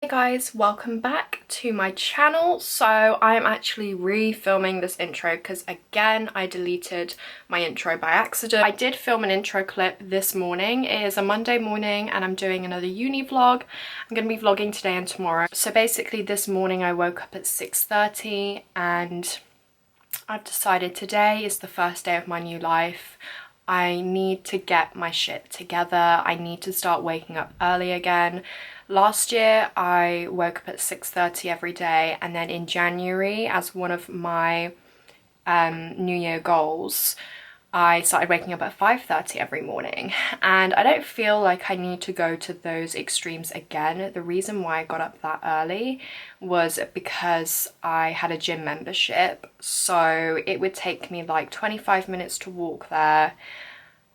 Hey guys, welcome back to my channel. So I'm actually re-filming this intro because again I deleted my intro by accident. I did film an intro clip this morning. It is a Monday morning and I'm doing another uni vlog. I'm going to be vlogging today and tomorrow. So basically this morning I woke up at 6:30 and I've decided today is the first day of my new life. I need to get my shit together. I need to start waking up early again. Last year I woke up at 6:30 every day, and then in January, as one of my New Year goals, I started waking up at 5:30 every morning, and I don't feel like I need to go to those extremes again. The reason why I got up that early was because I had a gym membership, so it would take me like 25 minutes to walk there.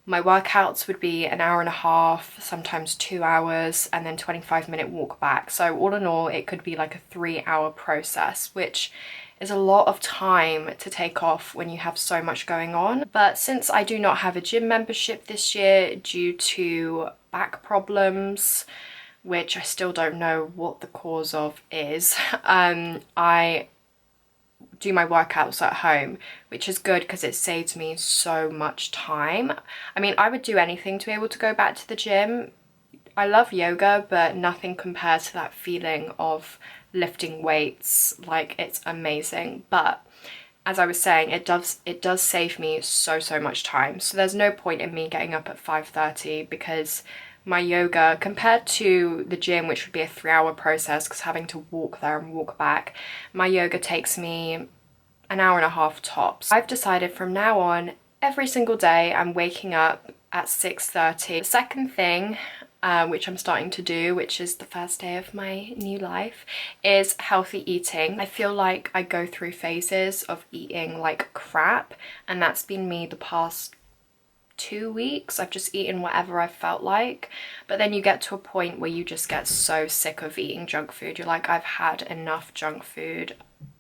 My workouts would be an hour and a half, sometimes 2 hours, and then 25-minute walk back. So all in all, it could be like a 3-hour process, which is a lot of time to take off when you have so much going on. But since I do not have a gym membership this year due to back problems, which I still don't know what the cause of is, I do my workouts at home, which is good because it saves me so much time. I mean, I would do anything to be able to go back to the gym. I love yoga, but nothing compares to that feeling of lifting weights. Like, it's amazing. But as I was saying, it does save me so much time. So there's no point in me getting up at 5:30 because my yoga, compared to the gym, which would be a 3-hour process because having to walk there and walk back, my yoga takes me an hour and a half tops. I've decided from now on, every single day I'm waking up at 6:30. The second thing, which I'm starting to do, which is the first day of my new life, is healthy eating. I feel like I go through phases of eating like crap, and that's been me the past 2 weeks. I've just eaten whatever I felt like, but then you get to a point where you just get so sick of eating junk food. You're like, I've had enough junk food.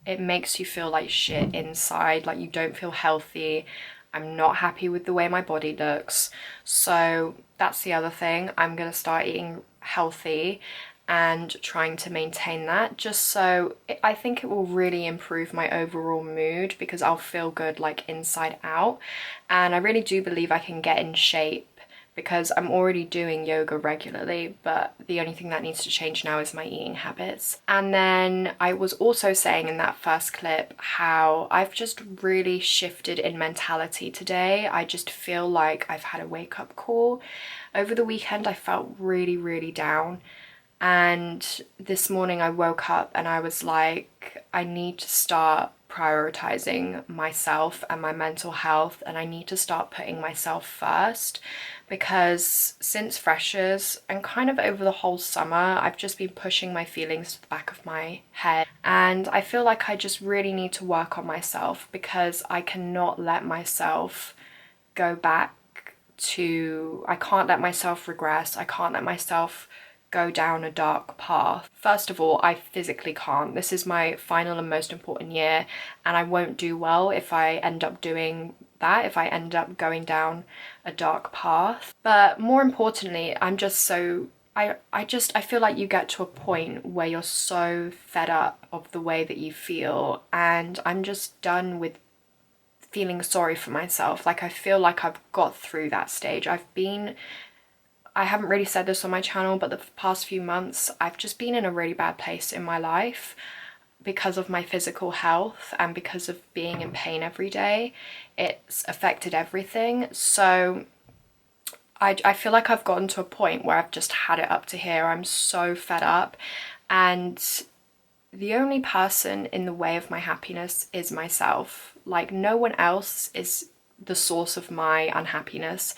It makes you feel like shit inside, like you don't feel healthy. I'm not happy with the way my body looks. So that's the other thing. I'm gonna start eating healthy and trying to maintain that, just so I think it will really improve my overall mood because I'll feel good like inside out. And I really do believe I can get in shape because I'm already doing yoga regularly, but the only thing that needs to change now is my eating habits. And then I was also saying in that first clip how I've just really shifted in mentality today. I just feel like I've had a wake-up call. Over the weekend I felt really down, and this morning I woke up and I was like, I need to start prioritizing myself and my mental health, and I need to start putting myself first, because since freshers and kind of over the whole summer I've just been pushing my feelings to the back of my head, and I feel like I just really need to work on myself because I cannot let myself go back to, I can't let myself regress, I can't let myself go down a dark path. First of all, I physically can't. This is my final and most important year, and I won't do well if I end up doing that, if I end up going down a dark path. But more importantly, I'm just so I feel like you get to a point where you're so fed up of the way that you feel, and I'm just done with feeling sorry for myself. Like, I feel like I've got through that stage. I haven't really said this on my channel, but the past few months I've just been in a really bad place in my life because of my physical health and because of being in pain every day. It's affected everything. So I feel like I've gotten to a point where I've just had it up to here. I'm so fed up, and the only person in the way of my happiness is myself. Like, no one else is the source of my unhappiness.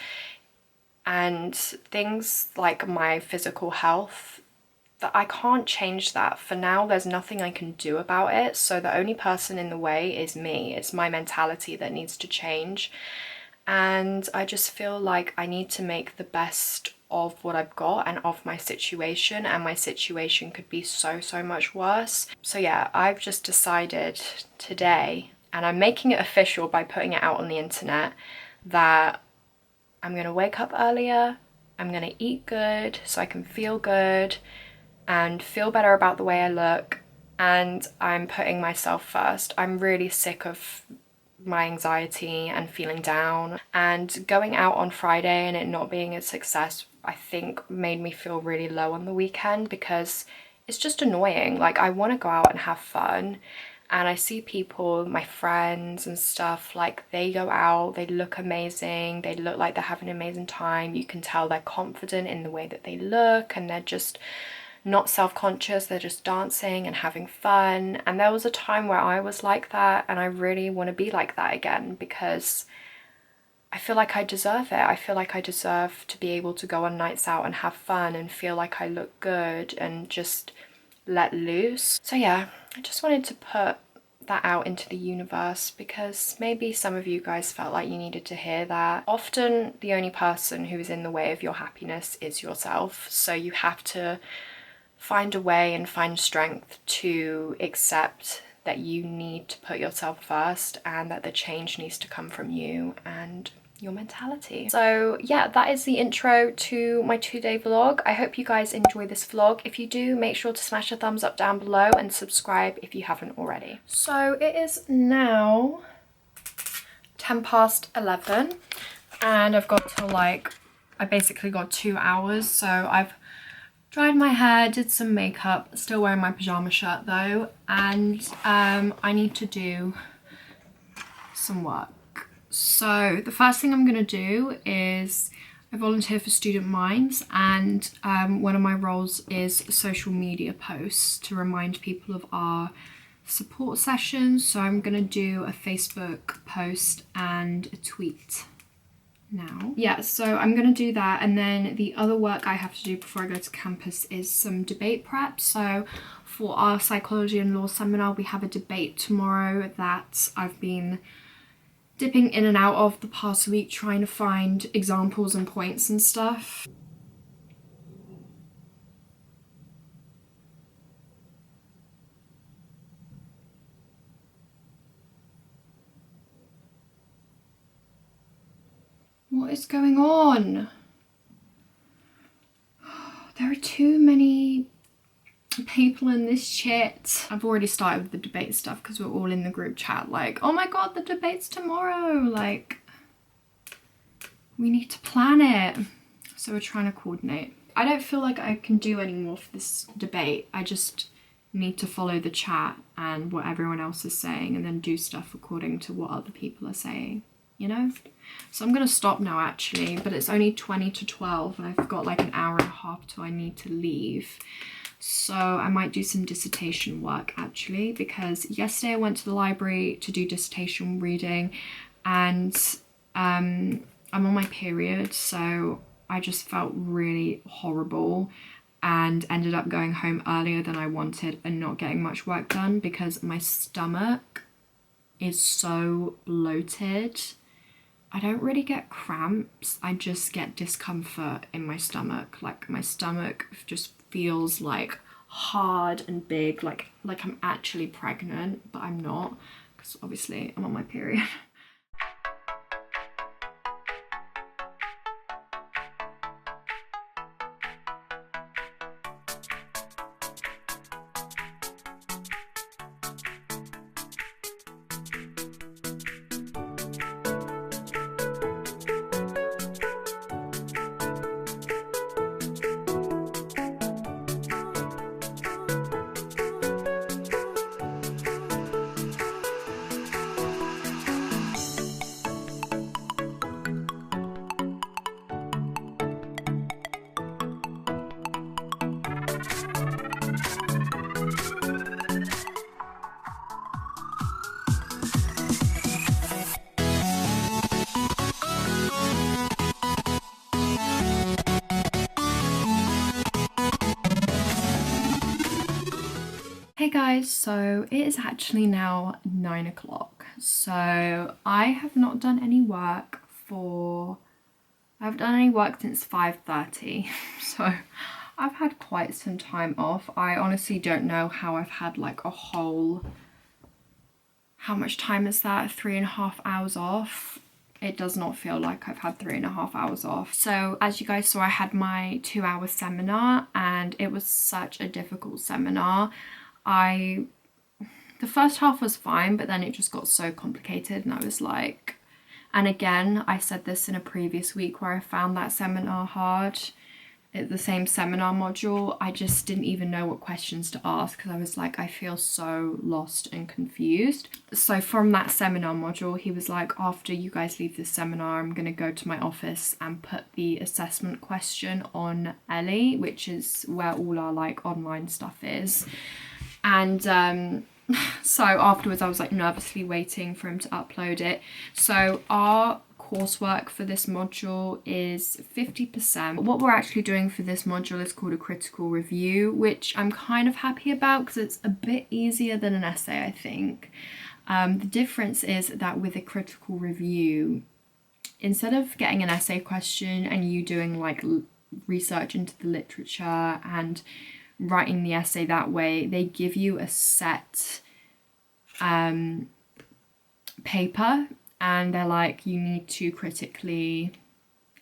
And things like my physical health, that I can't change that. For now, there's nothing I can do about it. So the only person in the way is me. It's my mentality that needs to change. And I just feel like I need to make the best of what I've got and of my situation, and my situation could be so much worse. So yeah, I've just decided today, and I'm making it official by putting it out on the internet, that I'm gonna wake up earlier, I'm gonna eat good so I can feel good, and feel better about the way I look, and I'm putting myself first. I'm really sick of my anxiety and feeling down, and going out on Friday and it not being a success, I think made me feel really low on the weekend, because it's just annoying. Like, I want to go out and have fun, and I see people, my friends and stuff, like they go out, they look amazing, they look like they're having an amazing time. You can tell they're confident in the way that they look, and they're just not self-conscious, they're just dancing and having fun. And there was a time where I was like that, and I really want to be like that again, because I feel like I deserve it. I feel like I deserve to be able to go on nights out and have fun and feel like I look good and just let loose. So yeah, I just wanted to put that out into the universe, because maybe some of you guys felt like you needed to hear that. Often the only person who is in the way of your happiness is yourself, so you have to find a way and find strength to accept that you need to put yourself first, and that the change needs to come from you and your mentality. So yeah, that is the intro to my 2-day vlog. I hope you guys enjoy this vlog. If you do, make sure to smash a thumbs up down below and subscribe if you haven't already. So it is now 11:10, and I've got till like, I basically got 2 hours. So I've dried my hair, did some makeup, still wearing my pajama shirt though, and I need to do some work. So the first thing I'm going to do is I volunteer for Student Minds, and one of my roles is social media posts to remind people of our support sessions. So I'm going to do a Facebook post and a tweet now. Yeah, so I'm going to do that, and then the other work I have to do before I go to campus is some debate prep. So for our psychology and law seminar, we have a debate tomorrow that I've been dipping in and out of the past week, trying to find examples and points and stuff. What is going on? There are too many people in this chat. I've already started with the debate stuff because we're all in the group chat like, oh my god, the debate's tomorrow. Like, we need to plan it. So we're trying to coordinate. I don't feel like I can do any more for this debate. I just need to follow the chat and what everyone else is saying, and then do stuff according to what other people are saying, you know? So I'm gonna stop now actually, but it's only 20 to 12 and I've got like an hour and a half till I need to leave. So I might do some dissertation work actually, because yesterday I went to the library to do dissertation reading, and I'm on my period, so I just felt really horrible and ended up going home earlier than I wanted and not getting much work done because my stomach is so bloated. I don't really get cramps, I just get discomfort in my stomach. Like, my stomach just feels like hard and big, like I'm actually pregnant, but I'm not, because obviously I'm on my period. Hey guys, so it is actually now 9 o'clock. So I have not done any work since 5:30. So I've had quite some time off. I honestly don't know how I've had like a whole, how much time is that? 3.5 hours off. it does not feel like I've had 3.5 hours off. So as you guys saw, I had my 2-hour seminar and it was such a difficult seminar. The first half was fine, but then it just got so complicated and I was like, and again, I said this in a previous week where I found that seminar hard. The same seminar module, I just didn't even know what questions to ask because I was like, I feel so lost and confused. So from that seminar module, he was like, after you guys leave this seminar, I'm gonna go to my office and put the assessment question on Ellie, which is where all our like online stuff is. And so afterwards I was like nervously waiting for him to upload it. So our coursework for this module is 50%. What we're actually doing for this module is called a critical review, which I'm kind of happy about because it's a bit easier than an essay, I think. The difference is that with a critical review, instead of getting an essay question and you doing like research into the literature and writing the essay that way, they give you a set paper and they're like, you need to critically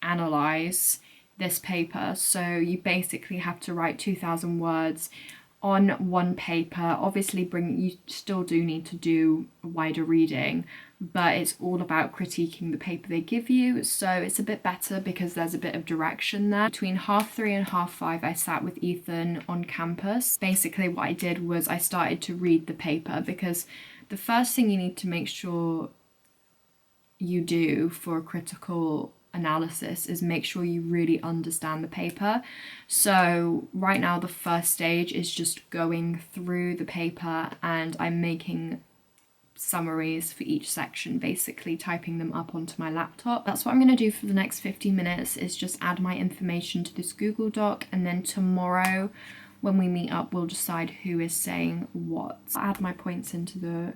analyze this paper. So you basically have to write 2,000 words on one paper. Obviously you still do need to do wider reading, but it's all about critiquing the paper they give you. So it's a bit better because there's a bit of direction there. Between 3:30 and 5:30, I sat with Ethan on campus. Basically what I did was I started to read the paper because the first thing you need to make sure you do for a critical analysis is make sure you really understand the paper. So right now the first stage is just going through the paper and I'm making summaries for each section, basically typing them up onto my laptop. That's what I'm going to do for the next 15 minutes, is just add my information to this Google Doc, and then tomorrow when we meet up we'll decide who is saying what. I'll add my points into the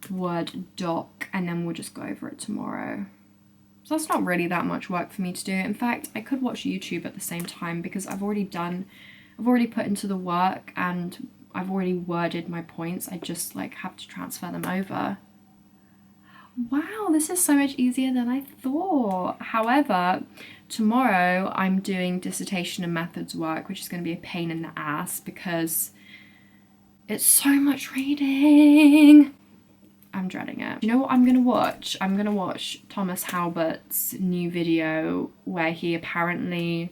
Word doc and then we'll just go over it tomorrow. So that's not really that much work for me to do. In fact, I could watch YouTube at the same time because I've already put into the work and I've already worded my points. I just like have to transfer them over. Wow, this is so much easier than I thought. However, tomorrow I'm doing dissertation and methods work, which is going to be a pain in the ass because it's so much reading. I'm dreading it. You know what I'm gonna watch? I'm gonna watch Thomas Halbert's new video where he apparently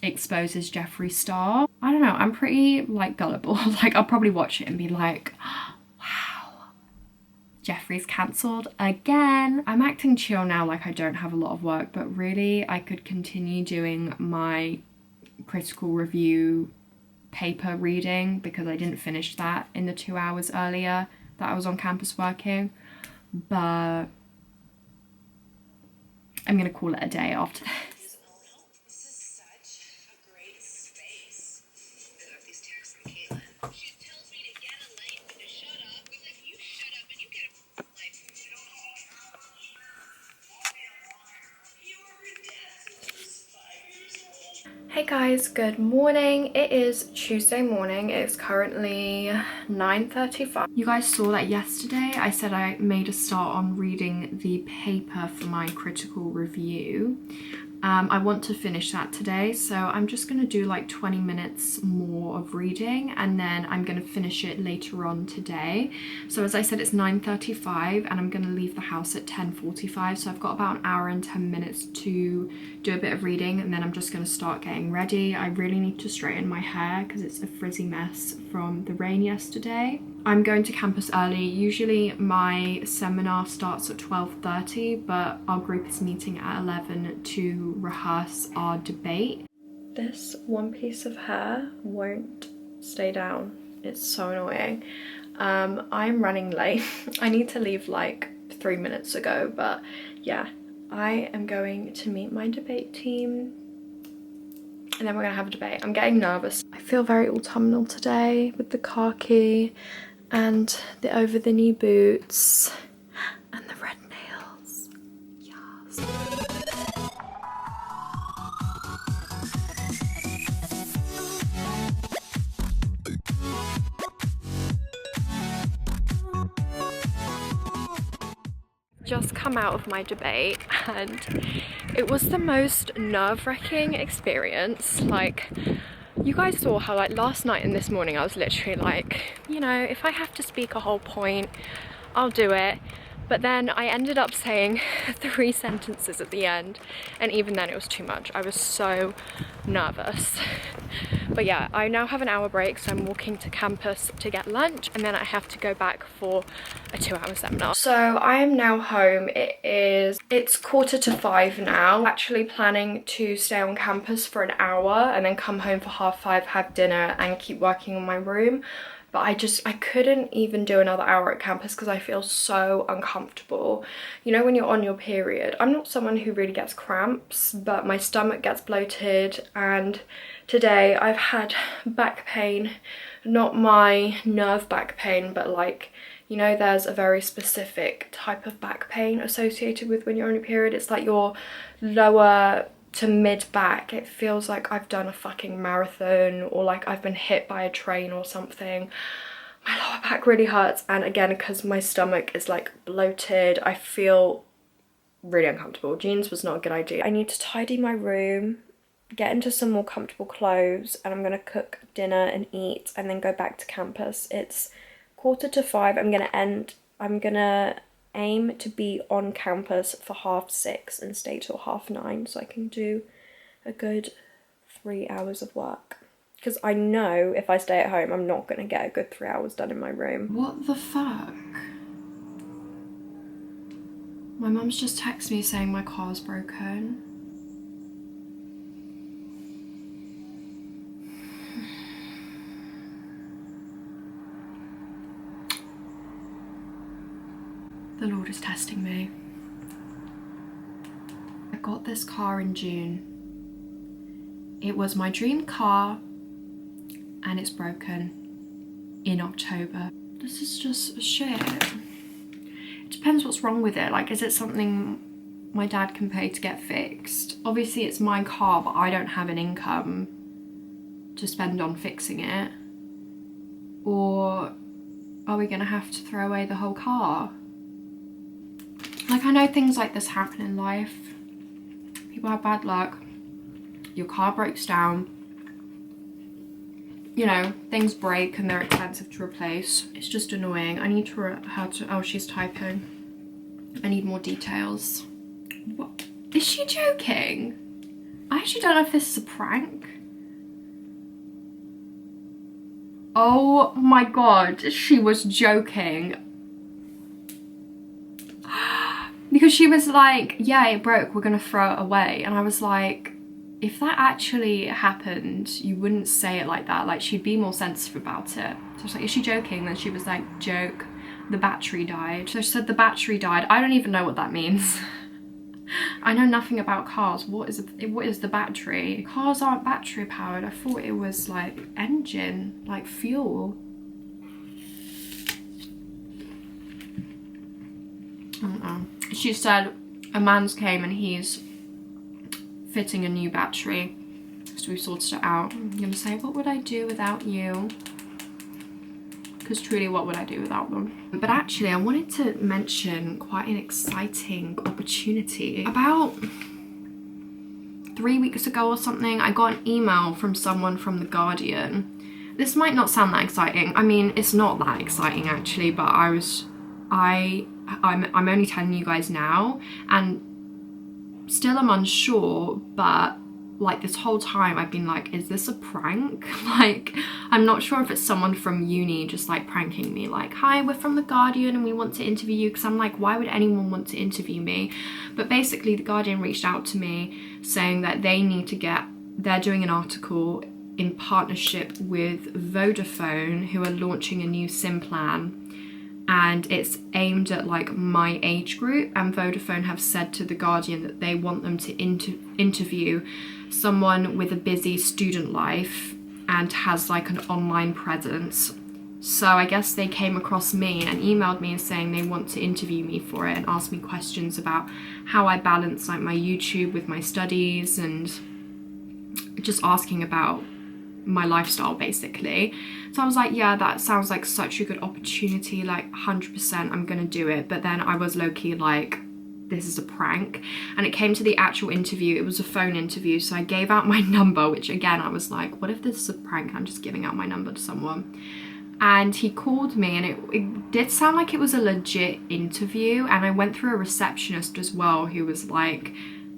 exposes Jeffree Star. I don't know, I'm pretty like gullible. Like I'll probably watch it and be like, wow, Jeffree's cancelled again. I'm acting chill now like I don't have a lot of work, but really I could continue doing my critical review paper reading because I didn't finish that in the 2 hours earlier that I was on campus working, but I'm gonna call it a day after this. This is such a great space. I love these texts from Caitlin. She tells me to get a life and to shut up. Because if you shut up and you get a life, you don't know. You were dead since 5 years old. Hey guys, good morning. It is Tuesday morning. It's currently 9:35. You guys saw that yesterday I said I made a start on reading the paper for my critical review. I want to finish that today, so I'm just going to do like 20 minutes more of reading and then I'm going to finish it later on today. So as I said, it's 9:35 and I'm going to leave the house at 10:45, so I've got about an hour and 10 minutes to do a bit of reading and then I'm just going to start getting ready. I really need to straighten my hair because it's a frizzy mess from the rain yesterday. I'm going to campus early. Usually my seminar starts at 12:30, but our group is meeting at 11 to rehearse our debate. This one piece of hair won't stay down. It's so annoying. I'm running late. I need to leave like 3 minutes ago, but yeah, I am going to meet my debate team and then we're gonna have a debate. I'm getting nervous. I feel very autumnal today with the khaki and the over-the-knee boots and the red nails. Yes. Just come out of my debate and it was the most nerve-wracking experience. Like, you guys saw how like last night and this morning I was literally like, you know, if I have to speak a whole point, I'll do it. But then I ended up saying 3 sentences at the end, and even then it was too much. I was so nervous. But yeah, I now have an hour break, so I'm walking to campus to get lunch, and then I have to go back for a 2-hour seminar. So I am now home. It's 4:45 now. I'm actually planning to stay on campus for an hour and then come home for 5:30, have dinner and keep working on my room. But I couldn't even do another hour at campus because I feel so uncomfortable. You know, when you're on your period, I'm not someone who really gets cramps, but my stomach gets bloated, and today I've had back pain, not my nerve back pain, but like, you know, there's a very specific type of back pain associated with when you're on your period. It's like your lower to mid back. It feels like I've done a fucking marathon, or like I've been hit by a train or something. My lower back really hurts, and again, because my stomach is like bloated, I feel really uncomfortable. Jeans was not a good idea. I need to tidy my room, get into some more comfortable clothes, and I'm gonna cook dinner and eat and then go back to campus. It's 4:45. I'm gonna aim to be on campus for 6:30 and stay till 9:30, so I can do a good 3 hours of work. Because I know if I stay at home, I'm not gonna get a good 3 hours done in my room. What the fuck? My mum's just texted me saying my car's broken. The Lord is testing me. I got this car in June. It was my dream car, and it's broken in October. This is just shit. It depends what's wrong with it. Like, is it something my dad can pay to get fixed? Obviously it's my car, but I don't have an income to spend on fixing it. Or are we gonna have to throw away the whole car? Like, I know things like this happen in life. People have bad luck. Your car breaks down. You know, things break and they're expensive to replace. It's just annoying. I need her to, oh, she's typing. I need more details. What? Is she joking? I actually don't know if this is a prank. Oh my God, she was joking. Because she was like, yeah, it broke, we're gonna throw it away. And I was like, if that actually happened, you wouldn't say it like that. Like, she'd be more sensitive about it. So I was like, is she joking? Then she was like, joke, the battery died. So she said the battery died. I don't even know what that means. I know nothing about cars. What is the battery? Cars aren't battery powered. I thought it was like engine, like fuel. I don't know. She said a man's came and he's fitting a new battery, so we sorted it out. I'm gonna say, what would I do without you? Because truly, what would I do without them? But actually, I wanted to mention quite an exciting opportunity. About 3 weeks ago or something, I got an email from someone from The Guardian. This might not sound that exciting. I mean, it's not that exciting actually, but I'm only telling you guys now, and still I'm unsure, but like this whole time I've been like, is this a prank? Like, I'm not sure if it's someone from uni just like pranking me, like, hi, we're from The Guardian and we want to interview you, because I'm like, why would anyone want to interview me? But basically The Guardian reached out to me saying that they're doing an article in partnership with Vodafone, who are launching a new SIM plan, and it's aimed at like my age group, and Vodafone have said to The Guardian that they want them to interview someone with a busy student life and has like an online presence. So I guess they came across me and emailed me saying they want to interview me for it and ask me questions about how I balance like my YouTube with my studies, and just asking about my lifestyle basically. So I was like, yeah, that sounds like such a good opportunity, like 100% I'm gonna do it. But then I was low-key like, this is a prank. And it came to the actual interview. It was a phone interview, so I gave out my number, which again I was like, what if this is a prank? I'm just giving out my number to someone. And he called me, and it did sound like it was a legit interview. And I went through a receptionist as well who was like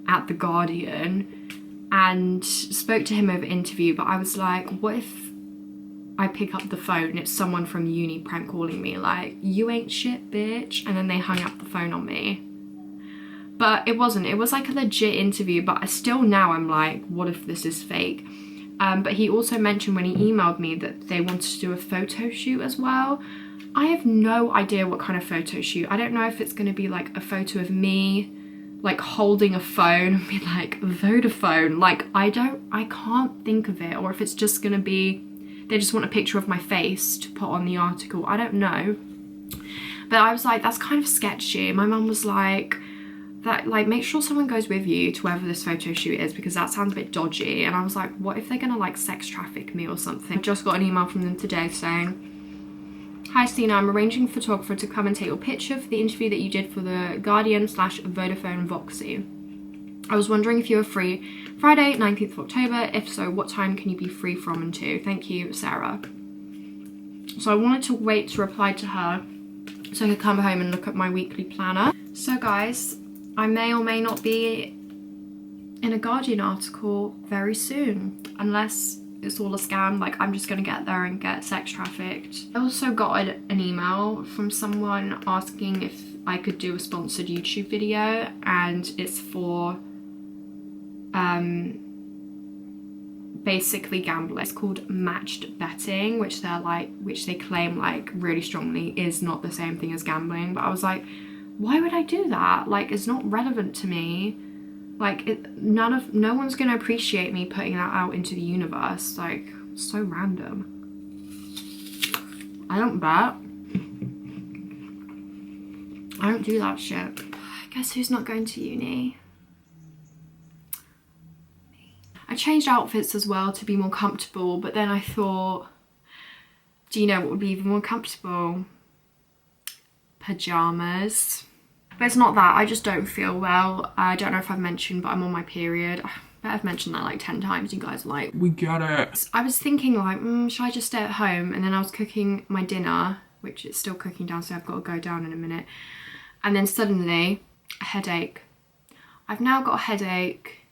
at the Guardian, and spoke to him over interview. But I was like, what if I pick up the phone and it's someone from uni prank calling me like, you ain't shit bitch, and then they hung up the phone on me. But it wasn't. It was like a legit interview, but still now I'm like, what if this is fake? But he also mentioned when he emailed me that they wanted to do a photo shoot as well. I have no idea what kind of photo shoot. I don't know if it's going to be like a photo of me like holding a phone and be like, Vodafone. Like, I can't think of it. Or if it's just going to be, they just want a picture of my face to put on the article. I don't know. But I was like, that's kind of sketchy. My mum was like, that like, make sure someone goes with you to wherever this photo shoot is, because that sounds a bit dodgy. And I was like, what if they're gonna like sex traffic me or something? I just got an email from them today saying, hi Selina, I'm arranging a photographer to come and take your picture for the interview that you did for the Guardian / Vodafone Voxy. I was wondering if you were free Friday 19th of October. If so, what time can you be free from and to? Thank you, Sarah. So I wanted to wait to reply to her so I could come home and look at my weekly planner. So guys, I may or may not be in a Guardian article very soon, unless it's all a scam, like I'm just gonna get there and get sex trafficked. I also got an email from someone asking if I could do a sponsored YouTube video, and it's for basically gambling. It's called matched betting, which they claim like really strongly is not the same thing as gambling. But I was like, why would I do that? Like, it's not relevant to me. Like, no one's gonna appreciate me putting that out into the universe. Like, so random. I don't bet. I don't do that shit. Guess who's not going to uni? I changed outfits as well to be more comfortable, but then I thought, do you know what would be even more comfortable? Pajamas. But it's not that, I just don't feel well. I don't know if I've mentioned, but I'm on my period. I bet I've mentioned that like 10 times. You guys are like, we get it. I was thinking like, should I just stay at home? And then I was cooking my dinner, which is still cooking down, so I've got to go down in a minute. And then suddenly, a headache. I've now got a headache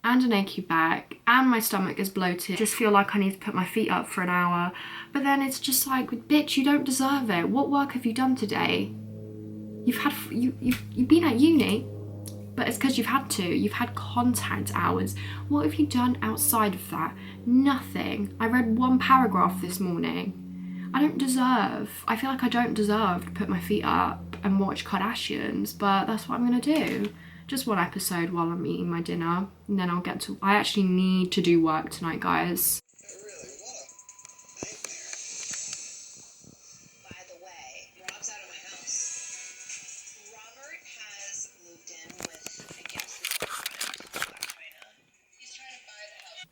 and an achy back, and my stomach is bloated. I just feel like I need to put my feet up for an hour. But then it's just like, bitch, you don't deserve it. What work have you done today? You've been at uni, but it's because you've had to. You've had contact hours. What have you done outside of that? Nothing. I read one paragraph this morning. I feel like I don't deserve to put my feet up and watch Kardashians, but that's what I'm gonna do. Just one episode while I'm eating my dinner, and then I actually need to do work tonight, guys.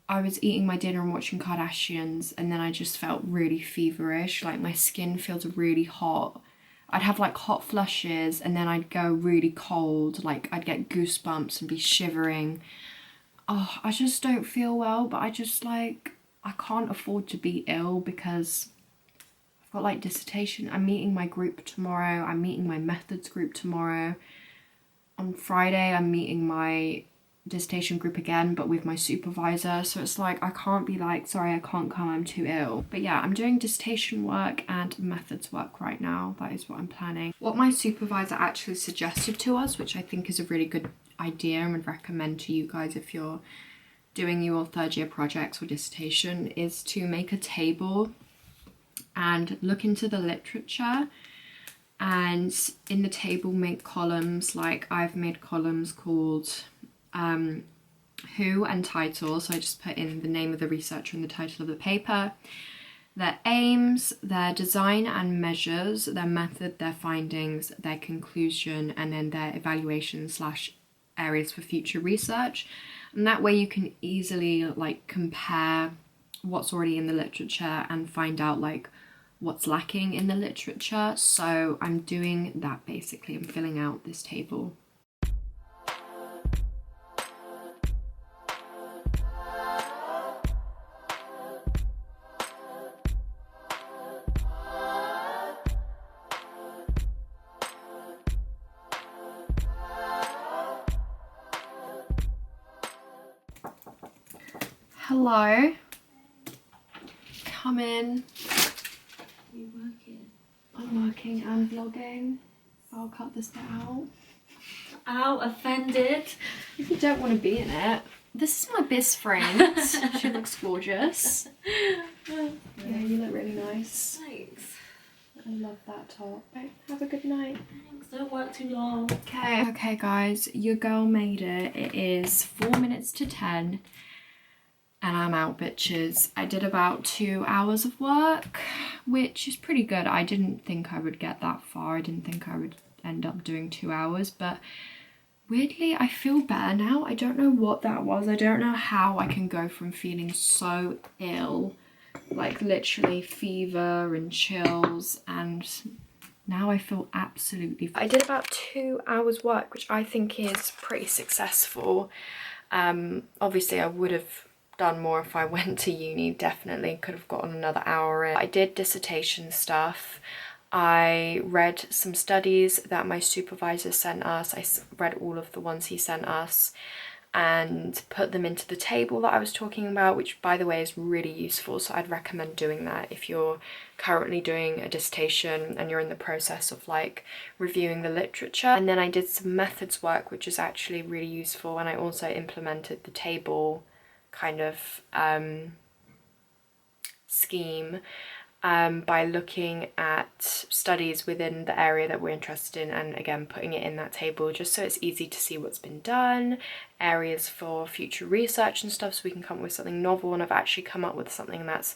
I was eating my dinner and watching Kardashians, and then I just felt really feverish. Like, my skin feels really hot. I'd have like hot flushes, and then I'd go really cold. Like, I'd get goosebumps and be shivering. Oh, I just don't feel well, but I can't afford to be ill because I've got like dissertation. I'm meeting my group tomorrow. I'm meeting my methods group tomorrow. On Friday, I'm meeting my dissertation group again, but with my supervisor. So it's like, I can't be like, sorry, I can't come, I'm too ill. But yeah, I'm doing dissertation work and methods work right now. That is what I'm planning. What my supervisor actually suggested to us, which I think is a really good idea and would recommend to you guys if you're doing your third year projects or dissertation, is to make a table and look into the literature, and in the table make columns. Like, I've made columns called who and title, so I just put in the name of the researcher and the title of the paper, their aims, their design and measures, their method, their findings, their conclusion, and then their evaluation / areas for future research. And that way you can easily like compare what's already in the literature and find out like what's lacking in the literature. So I'm doing that basically. I'm filling out this table. Hello. Come in. Are you working? I'm working and vlogging. I'll cut this bit out. Ow, offended. If you don't want to be in it. This is my best friend. She looks gorgeous. Yeah, you look really nice. Thanks. I love that top. Right, have a good night. Thanks, don't work too long. Okay guys, your girl made it. It is 4 minutes to 10 and I'm out, bitches. I did about 2 hours of work, which is pretty good. I didn't think I would get that far. I didn't think I would end up doing 2 hours, but weirdly I feel better now. I don't know what that was. I don't know how I can go from feeling so ill, like literally fever and chills, and now I feel absolutely fine. I did about 2 hours work, which I think is pretty successful. Obviously I would have done more if I went to uni, definitely could have gotten another hour in. I did dissertation stuff. I read some studies that my supervisor sent us. I read all of the ones he sent us and put them into the table that I was talking about, which by the way is really useful. So I'd recommend doing that if you're currently doing a dissertation and you're in the process of like reviewing the literature. And then I did some methods work, which is actually really useful. And I also implemented the table kind of scheme by looking at studies within the area that we're interested in, and again putting it in that table just so it's easy to see what's been done, areas for future research and stuff, so we can come up with something novel. And I've actually come up with something that's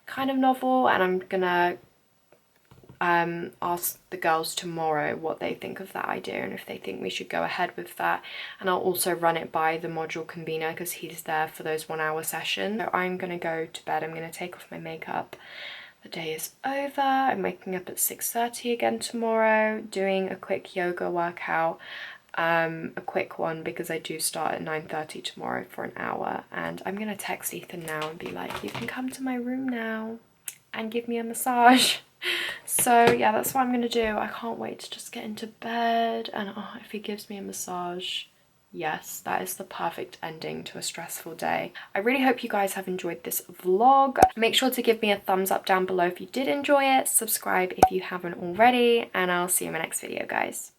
kind of novel, and I'm gonna ask the girls tomorrow what they think of that idea and if they think we should go ahead with that. And I'll also run it by the module convener because he's there for those 1 hour sessions. So I'm gonna go to bed. I'm gonna take off my makeup. The day is over. I'm waking up at 6:30 again tomorrow, doing a quick yoga workout, a quick one because I do start at 9:30 tomorrow for an hour. And I'm gonna text Ethan now and be like, you can come to my room now and give me a massage. So yeah, that's what I'm gonna do. I can't wait to just get into bed, and oh, if he gives me a massage, yes, that is the perfect ending to a stressful day. I really hope you guys have enjoyed this vlog. Make sure to give me a thumbs up down below if you did enjoy it, subscribe if you haven't already, and I'll see you in my next video, guys.